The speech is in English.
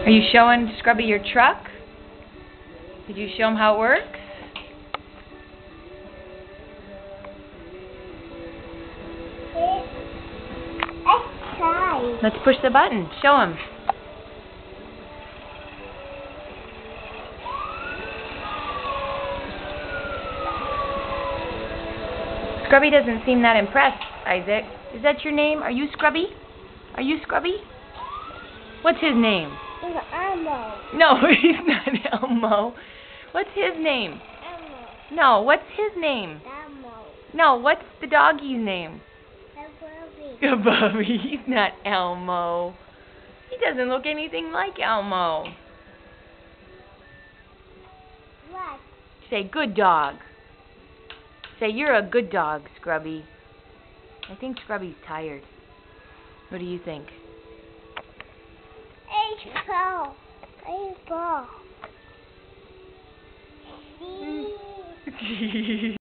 Are you showing Scrubby your truck? Did you show him how it works? Let's push the button. Show him. Scrubby doesn't seem that impressed, Isaac. Is that your name? Are you Scrubby? Are you Scrubby? What's his name? It's Elmo. No, he's not Elmo. What's his name? Elmo. No, what's his name? Elmo. No, what's the doggy's name? Scrubby. Bubby. He's not Elmo. He doesn't look anything like Elmo. What? Say, good dog. Say, you're a good dog, Scrubby. I think Scrubby's tired. What do you think? April. April.